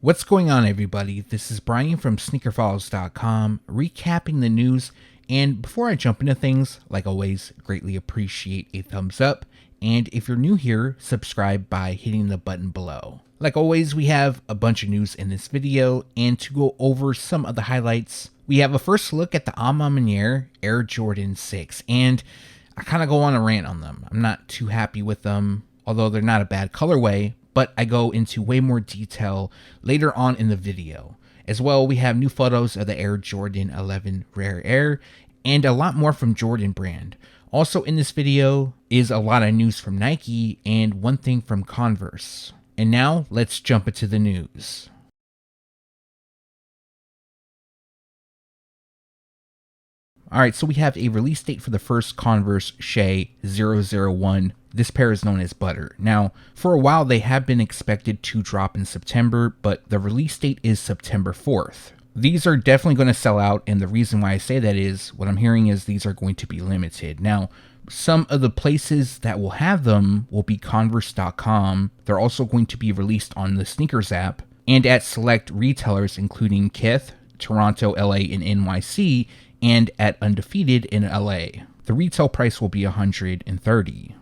What's going on, everybody? This is Bryant from SneakerFiles.com, recapping the news. And before I jump into things, like always, greatly appreciate a thumbs up. And if you're new here, subscribe by hitting the button below. Like always, we have a bunch of news in this video, and to go over some of the highlights, we have a first look at the Maniere Air Jordan 6, and I kind of go on a rant on them. I'm not too happy with them, although they're not a bad colorway, but I go into way more detail later on in the video. As well, we have new photos of the Air Jordan 11 Rare Air and a lot more from Jordan brand. Also in this video is a lot of news from Nike and one thing from Converse. And now let's jump into the news. Alright, so we have a release date for the first Converse SHAI 001. This pair is known as Butter. Now, for a while they have been expected to drop in September, but the release date is September 4th. These are definitely going to sell out, and the reason why I say that is, what I'm hearing is these are going to be limited. Now, some of the places that will have them will be Converse.com. They're also going to be released on the Sneakers app, and at select retailers including Kith, Toronto, LA, and NYC, and at Undefeated in LA. The retail price will be $130.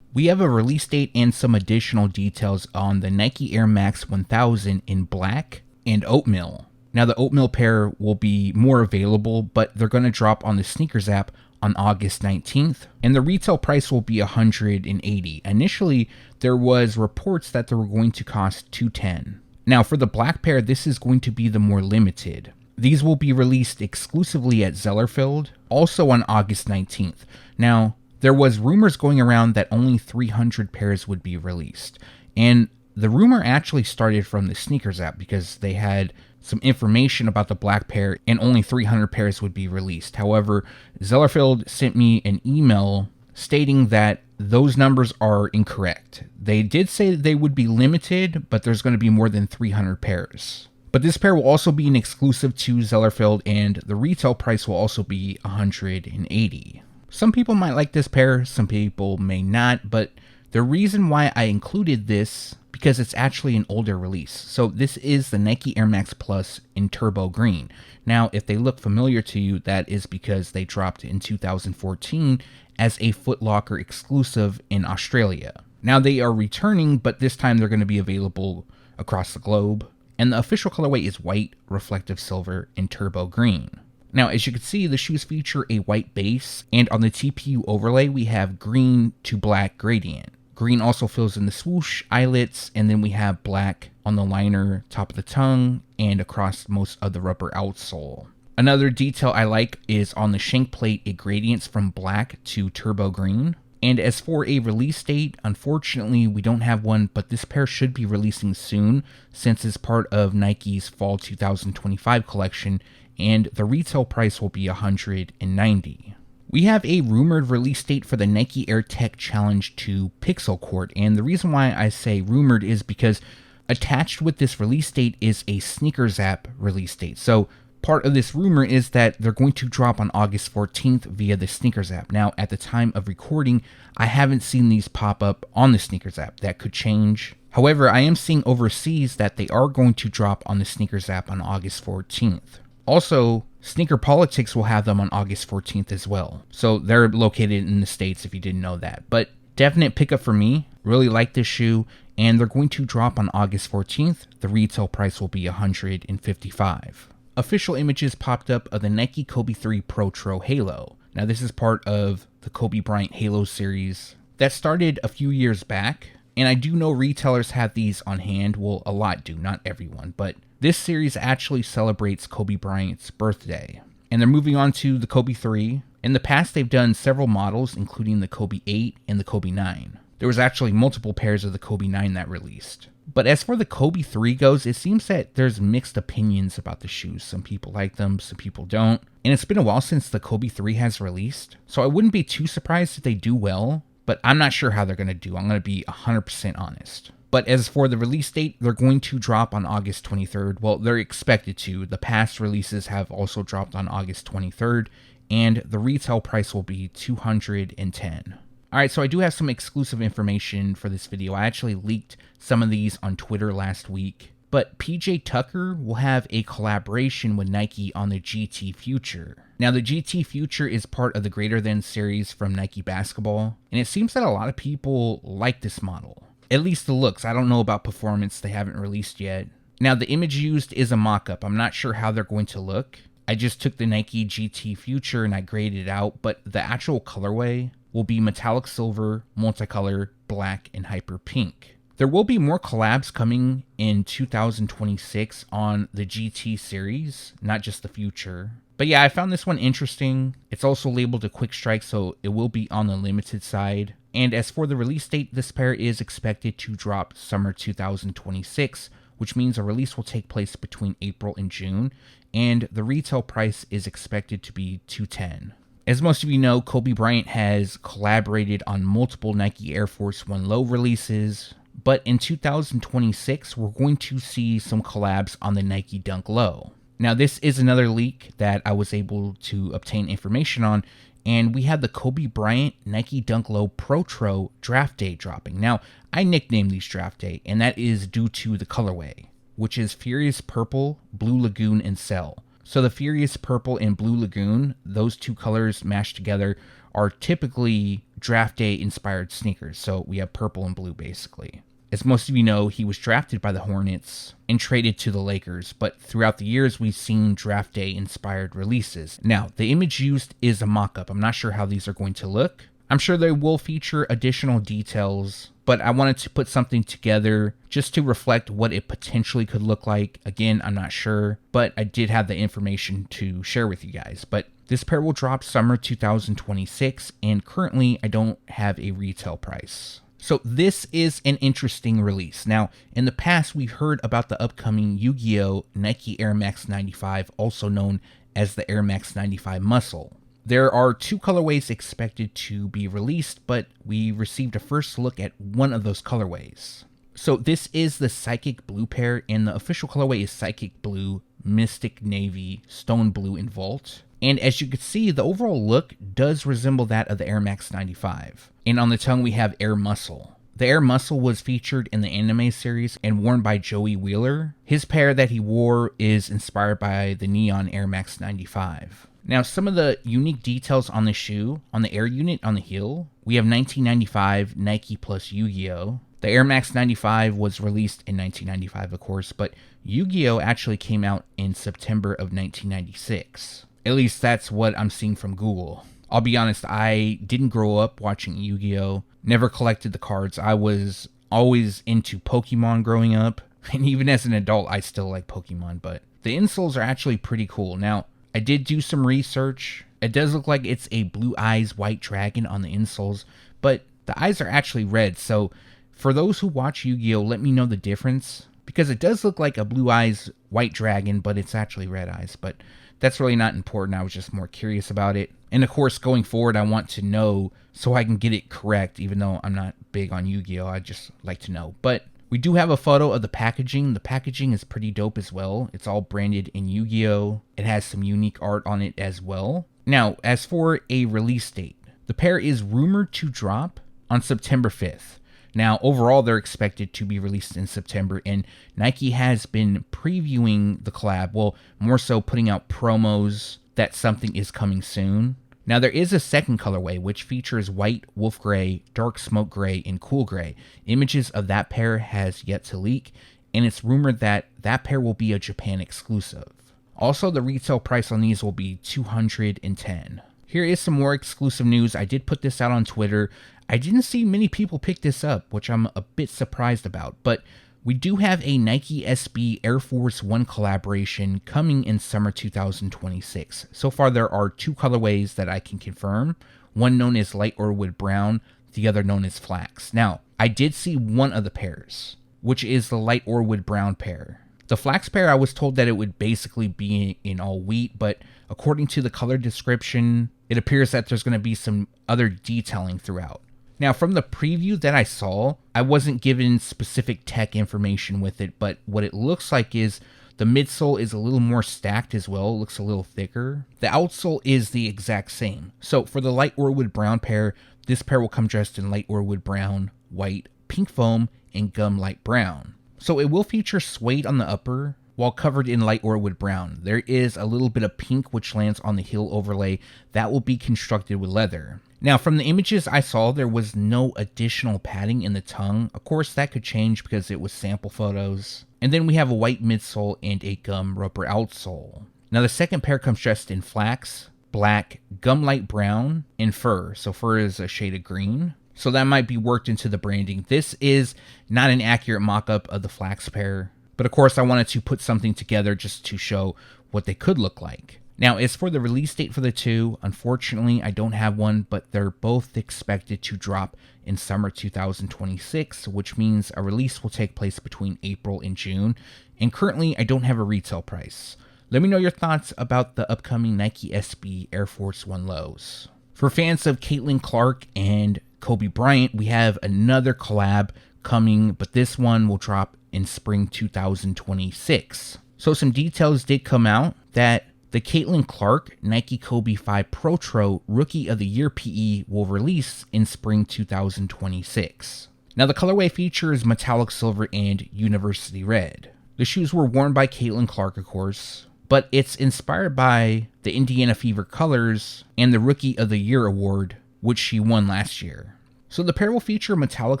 We have a release date and some additional details on the Nike Air Max 1000 in black and Oatmeal. Now the Oatmeal pair will be more available, but they're going to drop on the Sneakers app on August 19th, and the retail price will be $180. Initially, there was reports that they were going to cost $210. Now for the black pair, this is going to be the more limited. These will be released exclusively at Zellerfield, also on August 19th. Now, there was rumors going around that only 300 pairs would be released. And the rumor actually started from the Sneakers app because they had some information about the black pair and only 300 pairs would be released. However, Zellerfield sent me an email stating that those numbers are incorrect. They did say that they would be limited, but there's going to be more than 300 pairs. But this pair will also be an exclusive to Zellerfield, and the retail price will also be $180. Some people might like this pair, some people may not, but the reason why I included this, because it's actually an older release. So this is the Nike Air Max Plus in Turbo Green. Now, if they look familiar to you, that is because they dropped in 2014 as a Foot Locker exclusive in Australia. Now they are returning, but this time they're going to be available across the globe. And the official colorway is white, reflective silver, and turbo green. Now, as you can see, the shoes feature a white base, and on the TPU overlay, we have green to black gradient. Green also fills in the swoosh, eyelets, and then we have black on the liner, top of the tongue, and across most of the rubber outsole. Another detail I like is on the shank plate, it gradients from black to turbo green. And as for a release date, unfortunately, we don't have one, but this pair should be releasing soon since it's part of Nike's Fall 2025 collection, and the retail price will be $190. We have a rumored release date for the Nike Air Tech Challenge 2 Pixel Court, and the reason why I say rumored is because attached with this release date is a Sneakers app release date. So part of this rumor is that they're going to drop on August 14th via the Sneakers app. Now, at the time of recording, I haven't seen these pop up on the Sneakers app. That could change. However, I am seeing overseas that they are going to drop on the Sneakers app on August 14th. Also, Sneaker Politics will have them on August 14th as well. So they're located in the States if you didn't know that. But definite pickup for me. Really like this shoe. And they're going to drop on August 14th. The retail price will be $155. Official images popped up of the Nike Kobe 3 Protro Halo. Now this is part of the Kobe Bryant Halo series that started a few years back. And I do know retailers have these on hand. Well, a lot do, not everyone. But this series actually celebrates Kobe Bryant's birthday. And they're moving on to the Kobe 3. In the past, they've done several models, including the Kobe 8 and the Kobe 9. There was actually multiple pairs of the Kobe 9 that released. But as for the Kobe 3 goes, it seems that there's mixed opinions about the shoes. Some people like them, some people don't. And it's been a while since the Kobe 3 has released. So I wouldn't be too surprised if they do well. But I'm not sure how they're going to do. I'm going to be 100% honest. But as for the release date, they're going to drop on August 23rd. Well, they're expected to. The past releases have also dropped on August 23rd. And the retail price will be $210. Alright, so I do have some exclusive information for this video. I actually leaked some of these on Twitter last week. But PJ Tucker will have a collaboration with Nike on the GT Future. Now, the GT Future is part of the Greater Than series from Nike Basketball, and it seems that a lot of people like this model. At least the looks. I don't know about performance. They haven't released yet. Now, the image used is a mock-up. I'm not sure how they're going to look. I just took the Nike GT Future and I graded it out, but the actual colorway will be metallic silver, multicolor, black, and hyper pink. There will be more collabs coming in 2026 on the GT series, not just the Future. But yeah, I found this one interesting. It's also labeled a quick strike, so it will be on the limited side. And as for the release date, this pair is expected to drop summer 2026, which means a release will take place between April and June, and the retail price is expected to be $210. As most of you know, Kobe Bryant has collaborated on multiple Nike Air Force 1 Low releases. But in 2026, we're going to see some collabs on the Nike Dunk Low. Now, this is another leak that I was able to obtain information on, and we have the Kobe Bryant Nike Dunk Low Protro Draft Day dropping. Now, I nicknamed these Draft Day, and that is due to the colorway, which is Furious Purple, Blue Lagoon, and Cell. So the Furious Purple and Blue Lagoon, those two colors mashed together, are typically Draft Day inspired sneakers. So we have purple and blue basically. As most of you know, he was drafted by the Hornets and traded to the Lakers, but throughout the years, we've seen Draft Day inspired releases. Now, the image used is a mock-up. I'm not sure how these are going to look. I'm sure they will feature additional details, but I wanted to put something together just to reflect what it potentially could look like. Again, I'm not sure, but I did have the information to share with you guys. But this pair will drop summer 2026, and currently I don't have a retail price. So this is an interesting release. Now, in the past, we've heard about the upcoming YUGIOH Nike Air Max 95, also known as the Air Max 95 Muscle. There are two colorways expected to be released, but we received a first look at one of those colorways. So this is the Psychic Blue pair, and the official colorway is Psychic Blue, Mystic Navy, Stone Blue, and Vault. And as you can see, the overall look does resemble that of the Air Max 95. And on the tongue, we have Air Muscle. The Air Muscle was featured in the anime series and worn by Joey Wheeler. His pair that he wore is inspired by the Neon Air Max 95. Now, some of the unique details on the shoe, on the air unit on the heel, we have 1995 Nike plus YUGIOH. The Air Max 95 was released in 1995, of course, but YUGIOH actually came out in September of 1996. At least that's what I'm seeing from Google. I'll be honest, I didn't grow up watching Yu-Gi-Oh! Never collected the cards. I was always into Pokemon growing up, and even as an adult, I still like Pokemon, but the insoles are actually pretty cool. Now, I did do some research. It does look like it's a Blue Eyes White Dragon on the insoles, but the eyes are actually red, so for those who watch Yu-Gi-Oh! Let me know the difference, because it does look like a Blue Eyes White Dragon, but it's actually red eyes, but that's really not important. I was just more curious about it. And of course, going forward, I want to know so I can get it correct, even though I'm not big on Yu-Gi-Oh! I just like to know. But we do have a photo of the packaging. The packaging is pretty dope as well. It's all branded in Yu-Gi-Oh! It has some unique art on it as well. Now, as for a release date, the pair is rumored to drop on September 5th. Now, overall, they're expected to be released in September, and Nike has been previewing the collab, well, more so putting out promos that something is coming soon. Now, there is a second colorway, which features white, wolf gray, dark smoke gray, and cool gray. Images of that pair has yet to leak, and it's rumored that that pair will be a Japan exclusive. Also, the retail price on these will be $210. Here is some more exclusive news. I did put this out on Twitter. I didn't see many people pick this up, which I'm a bit surprised about, but we do have a Nike SB Air Force 1 collaboration coming in summer 2026. So far, there are two colorways that I can confirm, one known as Light Orwood Brown, the other known as Flax. Now, I did see one of the pairs, which is the Light Orwood Brown pair. The Flax pair, I was told that it would basically be in all wheat, but according to the color description, it appears that there's going to be some other detailing throughout. Now, from the preview that I saw, I wasn't given specific tech information with it, but what it looks like is the midsole is a little more stacked as well. It looks a little thicker. The outsole is the exact same. So for the Light Orwood Brown pair, this pair will come dressed in light Orwood brown, white, pink foam, and gum light brown. So it will feature suede on the upper, while covered in light Orwood brown. There is a little bit of pink which lands on the heel overlay that will be constructed with leather. Now from the images I saw, there was no additional padding in the tongue. Of course that could change because it was sample photos. And then we have a white midsole and a gum rubber outsole. Now the second pair comes dressed in flax, black, gum light brown, and fur. So fur is a shade of green. So that might be worked into the branding. This is not an accurate mock-up of the flax pair, but of course I wanted to put something together just to show what they could look like. Now as for the release date for the two, unfortunately I don't have one, but they're both expected to drop in summer 2026, which means a release will take place between April and June, and currently I don't have a retail price. Let me know your thoughts about the upcoming Nike SB Air Force 1 lows. For fans of Caitlin Clark and Kobe Bryant, we have another collab coming, but this one will drop in spring 2026. So some details did come out that the Caitlin Clark Nike Kobe 5 Protro Rookie of the Year PE will release in spring 2026. Now the colorway features metallic silver and university red. The shoes were worn by Caitlin Clark, of course, but it's inspired by the Indiana Fever colors and the Rookie of the Year award, which she won last year. So the pair will feature metallic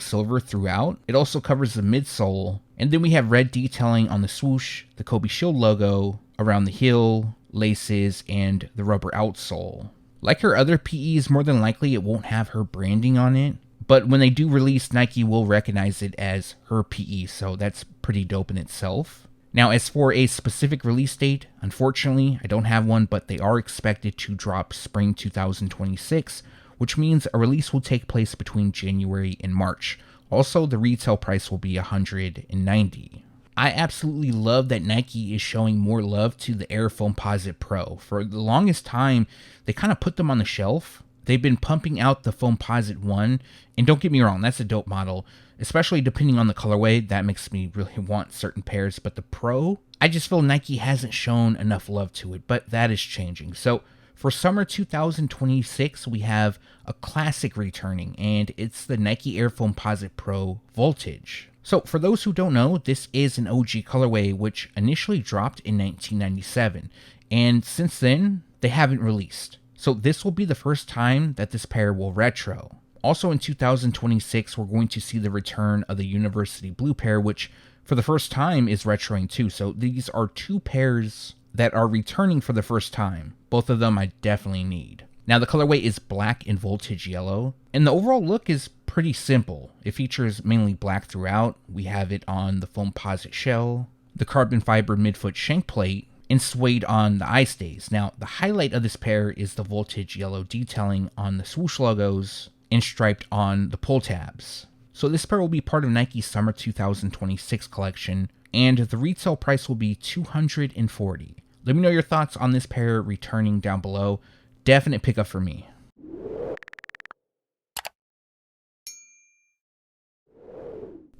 silver throughout. It also covers the midsole, and then we have red detailing on the swoosh, the Kobe Shield logo, around the heel, laces, and the rubber outsole. Like her other PEs, more than likely it won't have her branding on it, but when they do release, Nike will recognize it as her PE, so that's pretty dope in itself. Now as for a specific release date, unfortunately I don't have one, but they are expected to drop spring 2026, which means a release will take place between January and March. Also, the retail price will be $190. I absolutely love that Nike is showing more love to the Air Foamposite Pro. For the longest time, they kind of put them on the shelf. They've been pumping out the Foamposite 1, and don't get me wrong, that's a dope model, especially depending on the colorway. That makes me really want certain pairs, but the Pro, I just feel Nike hasn't shown enough love to it, but that is changing. So for summer 2026, we have a classic returning, and it's the Nike Air Foamposite Pro Voltage. So for those who don't know, this is an OG colorway which initially dropped in 1997, and since then, they haven't released. So this will be the first time that this pair will retro. Also in 2026, we're going to see the return of the University Blue pair, which for the first time is retroing too. So these are two pairs that are returning for the first time. Both of them I definitely need. Now the colorway is black and voltage yellow, and the overall look is pretty simple. It features mainly black throughout. We have it on the Foamposite shell, the carbon fiber midfoot shank plate, and suede on the eye stays. Now the highlight of this pair is the voltage yellow detailing on the swoosh logos and striped on the pull tabs. So this pair will be part of Nike's summer 2026 collection, and the retail price will be $240. Let me know your thoughts on this pair returning down below. Definite pickup for me.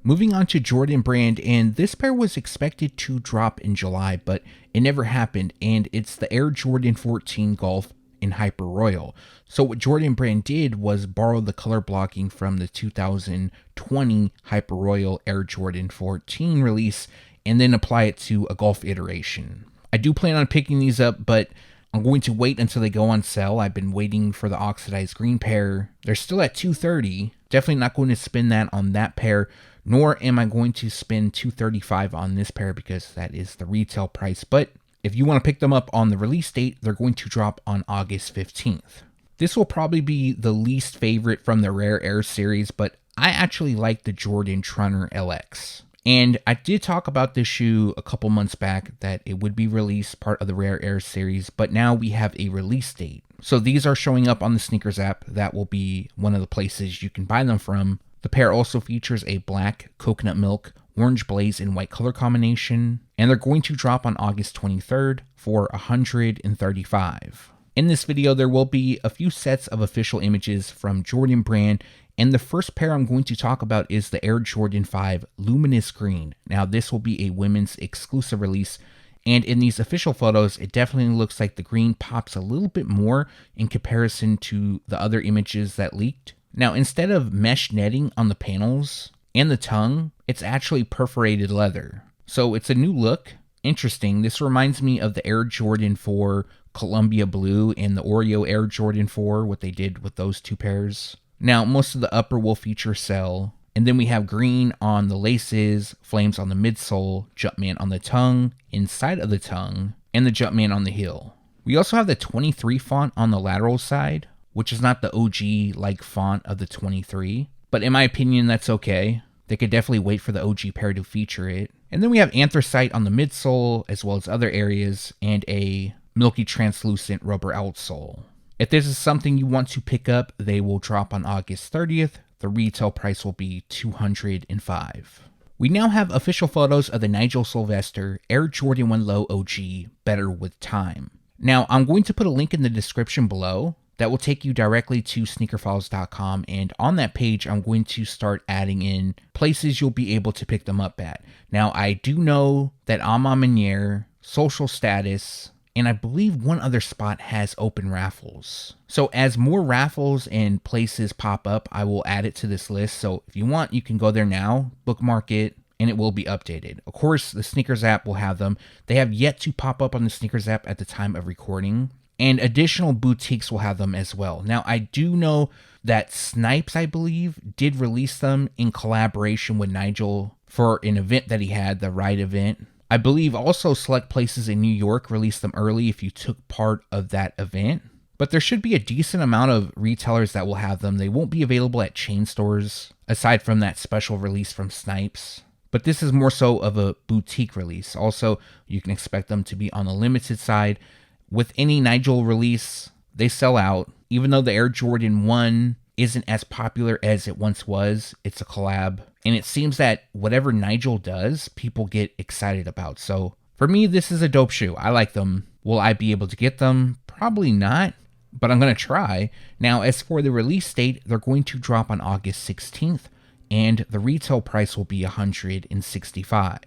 Moving on to Jordan Brand, and this pair was expected to drop in July, but it never happened, and it's the Air Jordan 14 Golf in Hyper Royal. So what Jordan Brand did was borrow the color blocking from the 2020 Hyper Royal Air Jordan 14 release and then apply it to a golf iteration. I do plan on picking these up, but I'm going to wait until they go on sale. I've been waiting for the oxidized green pair. They're still at $230. Definitely not going to spend that on that pair, nor am I going to spend $235 on this pair because that is the retail price. But if you want to pick them up on the release date, they're going to drop on August 15th. This will probably be the least favorite from the Rare Air series, but I actually like the Jordan Trunner LX. And I did talk about this shoe a couple months back that it would be released part of the Rare Air series, but now we have a release date. So these are showing up on the Sneakers app. That will be one of the places you can buy them from. The pair also features a black, coconut milk, orange blaze, and white color combination, and they're going to drop on August 23rd for $135. In this video, there will be a few sets of official images from Jordan Brand, and the first pair I'm going to talk about is the Air Jordan 5 Luminous Green. Now, this will be a women's exclusive release, and in these official photos, it definitely looks like the green pops a little bit more in comparison to the other images that leaked. Now, instead of mesh netting on the panels and the tongue, it's actually perforated leather. So it's a new look. Interesting. This reminds me of the Air Jordan 4 Columbia Blue and the Oreo Air Jordan 4, what they did with those two pairs. Now, most of the upper will feature cell. And then we have green on the laces, flames on the midsole, Jumpman on the tongue, inside of the tongue, and the Jumpman on the heel. We also have the 23 font on the lateral side, which is not the OG-like font of the 23. But in my opinion, that's okay. They could definitely wait for the OG pair to feature it. And then we have anthracite on the midsole, as well as other areas, and a milky translucent rubber outsole. If this is something you want to pick up, they will drop on August 30th. The retail price will be $205. We now have official photos of the Nigel Sylvester Air Jordan 1 Low OG Better With Time. Now, I'm going to put a link in the description below that will take you directly to SneakerFiles.com, and on that page, I'm going to start adding in places you'll be able to pick them up at. Now, I do know that I'm on Maniere, Social Status, and I believe one other spot has open raffles. So as more raffles and places pop up, I will add it to this list. So if you want, you can go there now, bookmark it, and it will be updated. Of course, the Sneakers app will have them. They have yet to pop up on the Sneakers app at the time of recording. And additional boutiques will have them as well. Now, I do know that Snipes, I believe, did release them in collaboration with Nigel for an event that he had, the Ride event. I believe also select places in New York released them early if you took part of that event. But there should be a decent amount of retailers that will have them. They won't be available at chain stores, aside from that special release from Snipes. But this is more so of a boutique release. Also, you can expect them to be on the limited side. With any Nigel release, they sell out. Even though the Air Jordan 1 isn't as popular as it once was, it's a collab. And it seems that whatever Nigel does, people get excited about. So for me, this is a dope shoe. I like them. Will I be able to get them? Probably not, but I'm going to try. Now, as for the release date, they're going to drop on August 16th, and the retail price will be $165.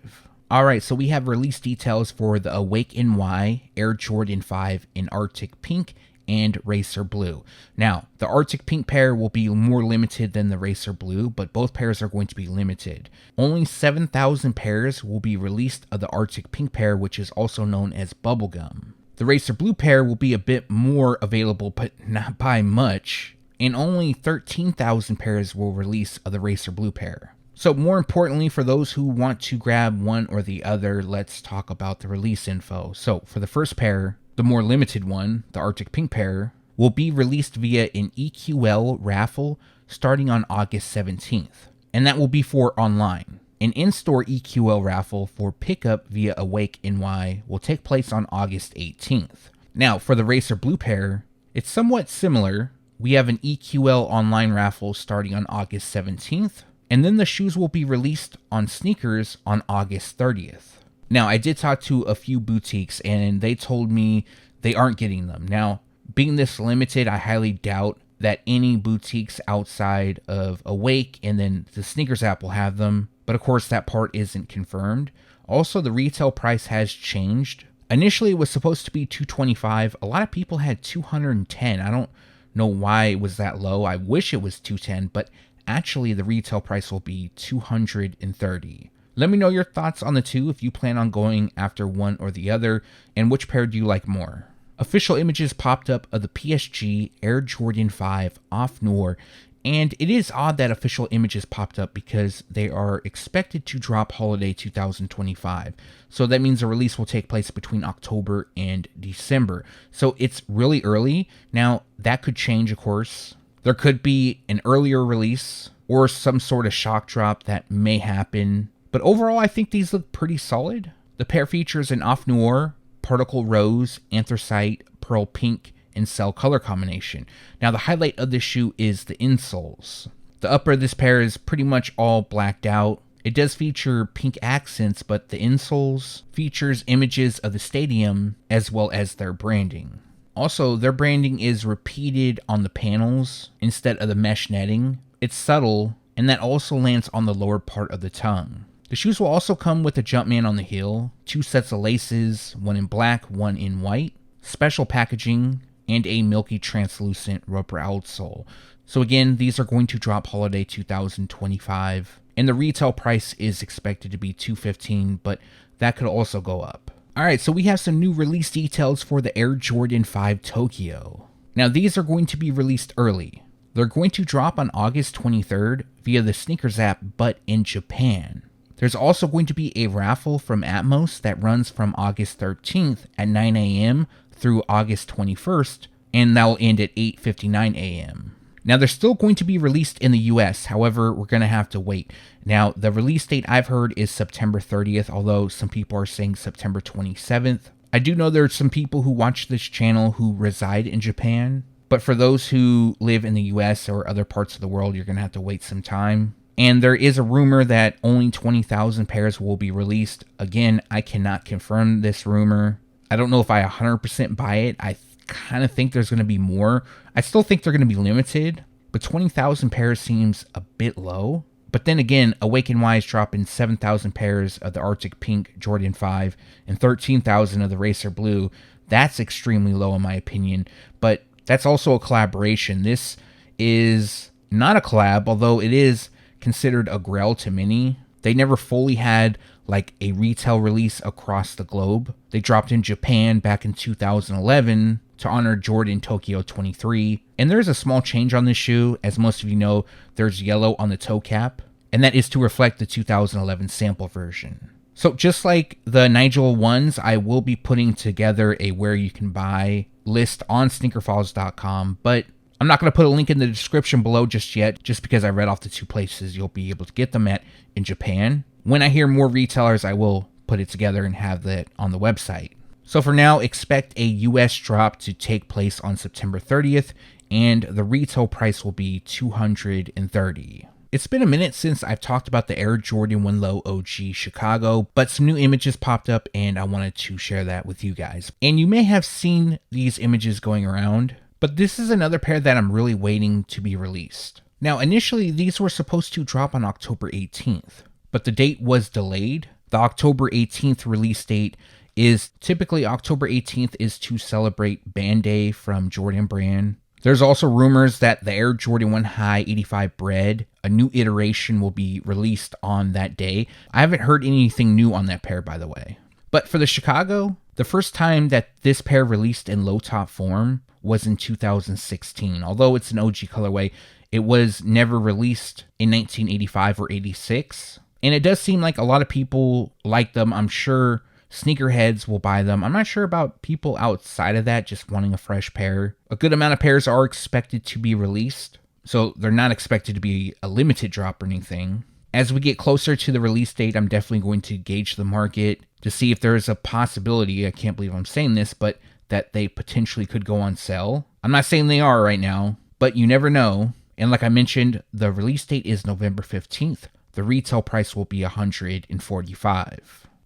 All right, so we have release details for the Awake NY Air Jordan 5 in Arctic Pink and Racer Blue. Now, the Arctic Pink pair will be more limited than the Racer Blue, but both pairs are going to be limited. Only 7,000 pairs will be released of the Arctic Pink pair, which is also known as Bubblegum. The Racer Blue pair will be a bit more available, but not by much, and only 13,000 pairs will release of the Racer Blue pair. So more importantly, for those who want to grab one or the other, let's talk about the release info. So for the first pair, the more limited one, the Arctic Pink pair, will be released via an EQL raffle starting on August 17th. And that will be for online. An in-store EQL raffle for pickup via Awake NY will take place on August 18th. Now, for the Racer Blue pair, it's somewhat similar. We have an EQL online raffle starting on August 17th. And then the shoes will be released on Sneakers on August 30th. Now, I did talk to a few boutiques and they told me they aren't getting them. Now, being this limited, I highly doubt that any boutiques outside of Awake and then the Sneakers app will have them. But of course, that part isn't confirmed. Also, the retail price has changed. Initially, it was supposed to be $225. A lot of people had $210. I don't know why it was that low. I wish it was $210, but actually, the retail price will be $230. Let me know your thoughts on the two if you plan on going after one or the other, and which pair do you like more. Official images popped up of the PSG Air Jordan 5 off Noir, and it is odd that official images popped up because they are expected to drop holiday 2025. So that means the release will take place between October and December. So it's really early. Now, that could change, of course. There could be an earlier release or some sort of shock drop that may happen. But overall, I think these look pretty solid. The pair features an off noir, particle rose, anthracite, pearl pink, and cell color combination. Now, the highlight of this shoe is the insoles. The upper of this pair is pretty much all blacked out. It does feature pink accents, but the insoles features images of the stadium as well as their branding. Also, their branding is repeated on the panels instead of the mesh netting. It's subtle, and that also lands on the lower part of the tongue. The shoes will also come with a Jumpman on the heel, 2 sets of laces, one in black, one in white, special packaging, and a milky translucent rubber outsole. So again, these are going to drop holiday 2025, and the retail price is expected to be $215, but that could also go up. Alright, so we have some new release details for the Air Jordan 5 Tokyo. Now these are going to be released early. They're going to drop on August 23rd via the Sneakers app, but in Japan. There's also going to be a raffle from Atmos that runs from August 13th at 9 a.m. through August 21st, and that will end at 8:59 a.m. Now, they're still going to be released in the US, however, we're going to have to wait. Now, the release date I've heard is September 30th, although some people are saying September 27th. I do know there's some people who watch this channel who reside in Japan, but for those who live in the US or other parts of the world, you're going to have to wait some time. And there is a rumor that only 20,000 pairs will be released. Again, I cannot confirm this rumor. I don't know if I 100% buy it. I kind of think there's going to be more. I still think they're going to be limited, but 20,000 pairs seems a bit low. But then again, Awaken Y is dropping 7,000 pairs of the Arctic Pink Jordan 5 and 13,000 of the Racer Blue. That's extremely low in my opinion, but that's also a collaboration. This is not a collab, although it is considered a Grail to many. They never fully had like a retail release across the globe. They dropped in Japan back in 2011 to honor Jordan Tokyo 23. And there's a small change on this shoe. As most of you know, there's yellow on the toe cap, and that is to reflect the 2011 sample version. So just like the Nigel ones, I will be putting together a where you can buy list on SneakerFiles.com, but I'm not going to put a link in the description below just yet, just because I read off the two places you'll be able to get them at in Japan. When I hear more retailers, I will put it together and have that on the website. So for now, expect a US drop to take place on September 30th, and the retail price will be $230. It's been a minute since I've talked about the Air Jordan 1 Low OG Chicago, but some new images popped up and I wanted to share that with you guys. And you may have seen these images going around, but this is another pair that I'm really waiting to be released. Now, initially, these were supposed to drop on October 18th, but the date was delayed. The October 18th release date is typically October 18th is to celebrate Band Day from Jordan Brand. There's also rumors that the Air Jordan 1 High 85 Bread, a new iteration, will be released on that day. I haven't heard anything new on that pair, by the way. But for the Chicago, the first time that this pair released in low top form was in 2016. Although it's an OG colorway, it was never released in 1985 or 86. And it does seem like a lot of people like them. I'm sure sneakerheads will buy them. I'm not sure about people outside of that just wanting a fresh pair. A good amount of pairs are expected to be released, so they're not expected to be a limited drop or anything. As we get closer to the release date, I'm definitely going to gauge the market to see if there is a possibility, I can't believe I'm saying this, but that they potentially could go on sale. I'm not saying they are right now, but you never know. And like I mentioned, the release date is November 15th. The retail price will be $145.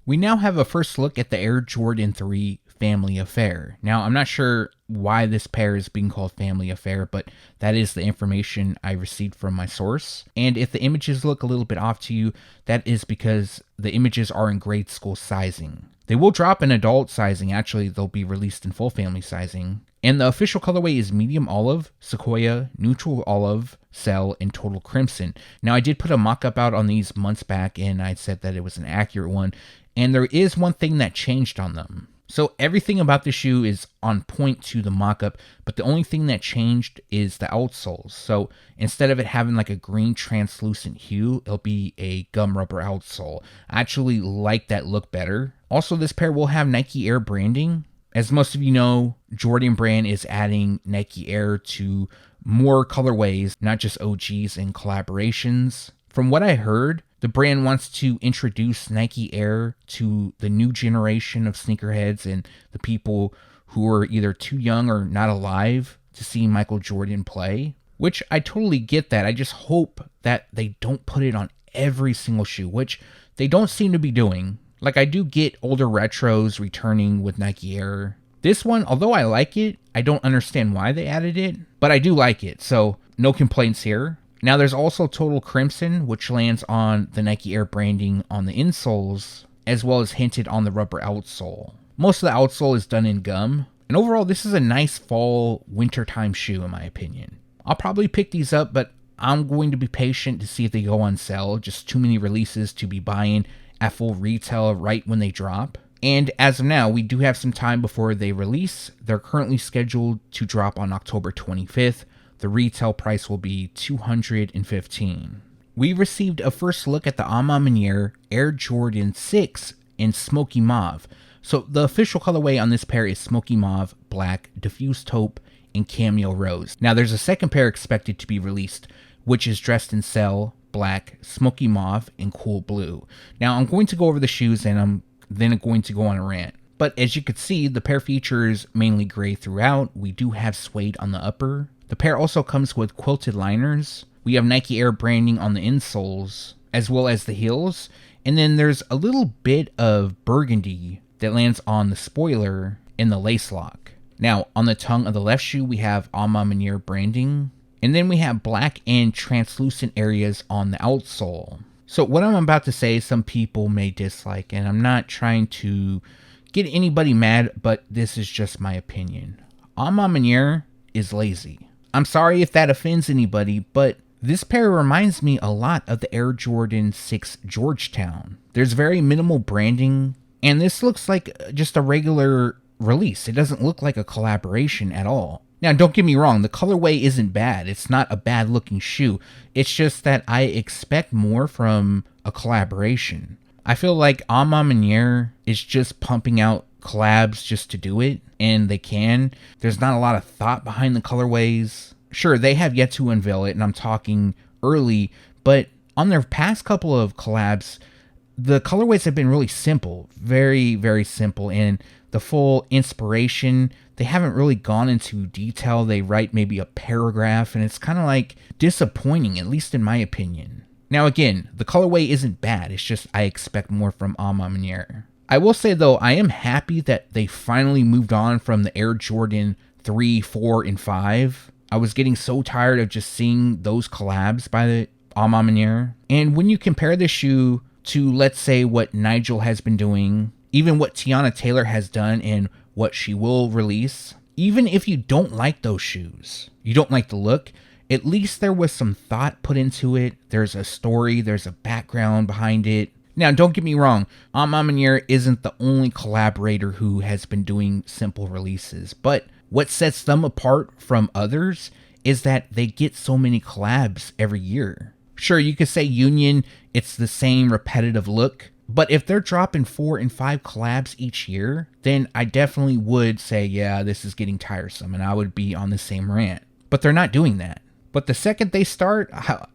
We now have a first look at the Air Jordan 3 Family Affair. Now, I'm not sure why this pair is being called Family Affair, but that is the information I received from my source. And if the images look a little bit off to you, that is because the images are in grade school sizing. They will drop in adult sizing. Actually, they'll be released in full family sizing. And the official colorway is medium olive, sequoia, neutral olive, cell, and total crimson. Now, I did put a mock-up out on these months back, and I said that it was an accurate one. And there is one thing that changed on them. So everything about the shoe is on point to the mock-up, but the only thing that changed is the outsoles. So instead of it having like a green translucent hue, it'll be a gum rubber outsole. I actually like that look better. Also, this pair will have Nike Air branding. As most of you know, Jordan Brand is adding Nike Air to more colorways, not just OGs and collaborations. From what I heard, the brand wants to introduce Nike Air to the new generation of sneakerheads and the people who are either too young or not alive to see Michael Jordan play, which I totally get that. I just hope that they don't put it on every single shoe, which they don't seem to be doing. Like, I do get older retros returning with Nike Air. This one, although I like it, I don't understand why they added it, but I do like it, so no complaints here. Now, there's also Total Crimson, which lands on the Nike Air branding on the insoles, as well as hinted on the rubber outsole. Most of the outsole is done in gum, And overall, this is a nice fall wintertime shoe in my opinion. I'll probably pick these up, but I'm going to be patient to see if they go on sale. Just too many releases to be buying at full retail right when they drop. And as of now, we do have some time before they release. They're currently scheduled to drop on October 25th. The retail price will be $215. We received a first look at the Maniere Air Jordan 6 in Smoky Mauve. So the official colorway on this pair is Smoky Mauve, Black, Diffused Taupe, and Cameo Rose. Now there's a second pair expected to be released, which is dressed in Cell, Black, Smoky Mauve, and Cool Blue. Now I'm going to go over the shoes and I'm then going to go on a rant. But as you can see, the pair features mainly gray throughout. We do have suede on the upper. The pair also comes with quilted liners. We have Nike Air branding on the insoles, as well as the heels. And then there's a little bit of burgundy that lands on the spoiler and the lace lock. Now, on the tongue of the left shoe, we have Maniere branding. And then we have black and translucent areas on the outsole. So what I'm about to say, some people may dislike, and I'm not trying to get anybody mad, but this is just my opinion. Maniere is lazy. I'm sorry if that offends anybody, but this pair reminds me a lot of the Air Jordan 6 Georgetown. There's very minimal branding, and this looks like just a regular release. It doesn't look like a collaboration at all. Now, don't get me wrong, the colorway isn't bad. It's not a bad looking shoe. It's just that I expect more from a collaboration. I feel like Maniere is just pumping out collabs just to do it, and they can. There's not a lot of thought behind the colorways. Sure, they have yet to unveil it, and I'm talking early, but on their past couple of collabs, the colorways have been really simple. Very, very simple, and the full inspiration, they haven't really gone into detail. They write maybe a paragraph, and it's kind of like disappointing, at least in my opinion. Now again, the colorway isn't bad. It's just I expect more from Maniere. I will say though, I am happy that they finally moved on from the Air Jordan 3, 4, and 5. I was getting so tired of just seeing those collabs by the Maniere. And when you compare the shoe to, let's say, what Nigel has been doing, even what Tiana Taylor has done and what she will release, even if you don't like those shoes, you don't like the look, at least there was some thought put into it. There's a story, there's a background behind it. Now, don't get me wrong, Maniere isn't the only collaborator who has been doing simple releases, but what sets them apart from others is that they get so many collabs every year. Sure, you could say Union, it's the same repetitive look, but if they're dropping 4 and 5 collabs each year, then I definitely would say, yeah, this is getting tiresome, and I would be on the same rant. But they're not doing that. But the second they start,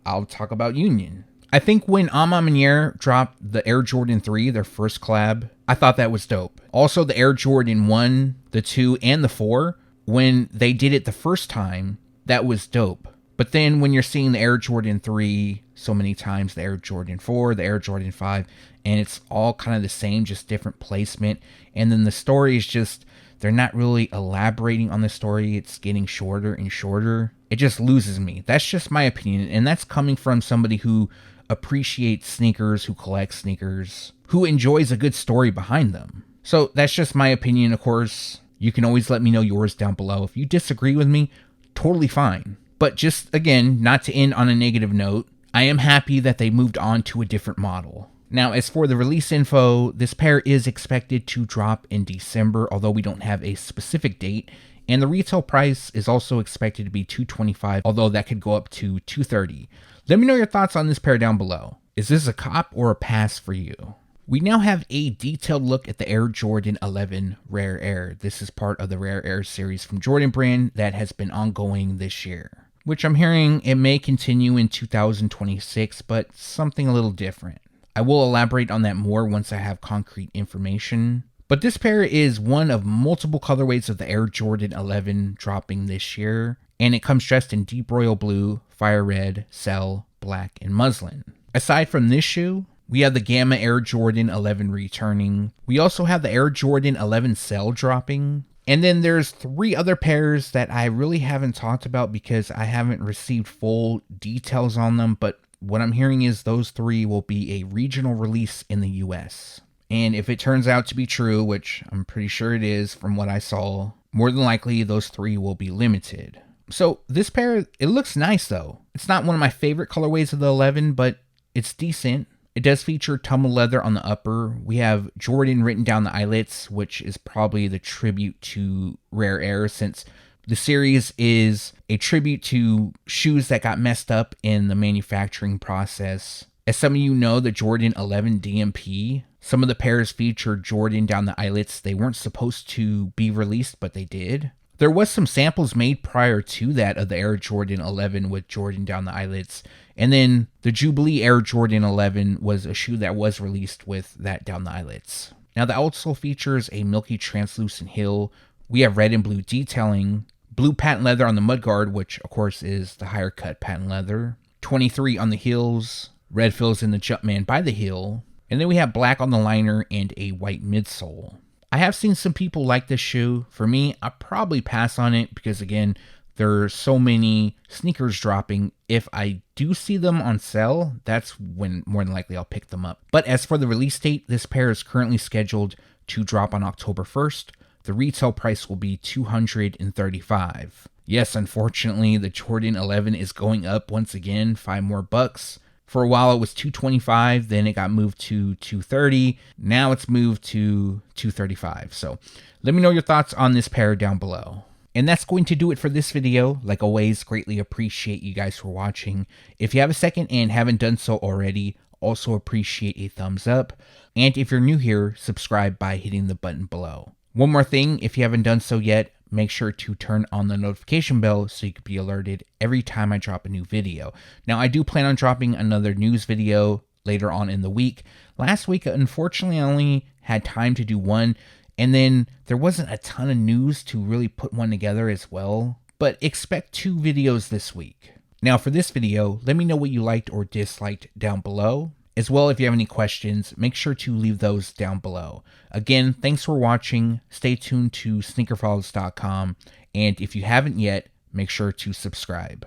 I'll talk about Union. I think when Maniere dropped the Air Jordan 3, their first collab, I thought that was dope. Also, the Air Jordan 1, the 2, and the 4, when they did it the first time, that was dope. But then when you're seeing the Air Jordan 3 so many times, the Air Jordan 4, the Air Jordan 5, and it's all kind of the same, just different placement. And then the story is just, they're not really elaborating on the story. It's getting shorter and shorter. It just loses me. That's just my opinion. And that's coming from somebody who appreciates sneakers, who collects sneakers, who enjoys a good story behind them. So that's just my opinion. Of course, you can always let me know yours down below. If you disagree with me, totally fine. But just, again, not to end on a negative note, I am happy that they moved on to a different model. Now, as for the release info, this pair is expected to drop in December, although we don't have a specific date. And the retail price is also expected to be $225, although that could go up to $230. Let me know your thoughts on this pair down below. Is this a cop or a pass for you? We now have a detailed look at the Air Jordan 11 Rare Air. This is part of the Rare Air series from Jordan Brand that has been ongoing this year, which I'm hearing it may continue in 2026, but something a little different. I will elaborate on that more once I have concrete information. But this pair is one of multiple colorways of the Air Jordan 11 dropping this year, and it comes dressed in deep royal blue, fire red, cell, black, and muslin. Aside from this shoe, we have the Gamma Air Jordan 11 returning. We also have the Air Jordan 11 Cell dropping. And then there's 3 other pairs that I really haven't talked about because I haven't received full details on them, but what I'm hearing is those 3 will be a regional release in the US. And if it turns out to be true, which I'm pretty sure it is from what I saw, More than likely, those 3 will be limited. So this pair, it looks nice though. It's not one of my favorite colorways of the 11, but it's decent. It does feature tumble leather on the upper. We have Jordan written down the eyelets, which is probably the tribute to Rare Air, since the series is a tribute to shoes that got messed up in the manufacturing process. As some of you know, the Jordan 11 DMP, some of the pairs featured Jordan down the eyelets. They weren't supposed to be released, but they did. There was some samples made prior to that of the Air Jordan 11 with Jordan down the eyelets. And then the Jubilee Air Jordan 11 was a shoe that was released with that down the eyelets. Now the outsole features a milky translucent heel. We have red and blue detailing, blue patent leather on the mudguard, which of course is the higher cut patent leather, 23 on the heels, red fills in the Jumpman by the heel, and then we have black on the liner and a white midsole. I have seen some people like this shoe. For me, I'll probably pass on it because, again, there are so many sneakers dropping. If I do see them on sale, that's when more than likely I'll pick them up. But as for the release date, this pair is currently scheduled to drop on October 1st. The retail price will be $235. Yes, unfortunately, the Jordan 11 is going up once again, $5 more. For a while, it was $225, then it got moved to $230. Now it's moved to $235. So let me know your thoughts on this pair down below. And that's going to do it for this video. Like always, greatly appreciate you guys for watching. If you have a second and haven't done so already, also appreciate a thumbs up. And if you're new here, subscribe by hitting the button below. One more thing, if you haven't done so yet, make sure to turn on the notification bell so you can be alerted every time I drop a new video. Now, I do plan on dropping another news video later on in the week. Last week, unfortunately, I only had time to do one, and then there wasn't a ton of news to really put one together as well. But expect 2 videos this week. Now, for this video, let me know what you liked or disliked down below. As well, if you have any questions, make sure to leave those down below. Again, thanks for watching. Stay tuned to SneakerFiles.com. And if you haven't yet, make sure to subscribe.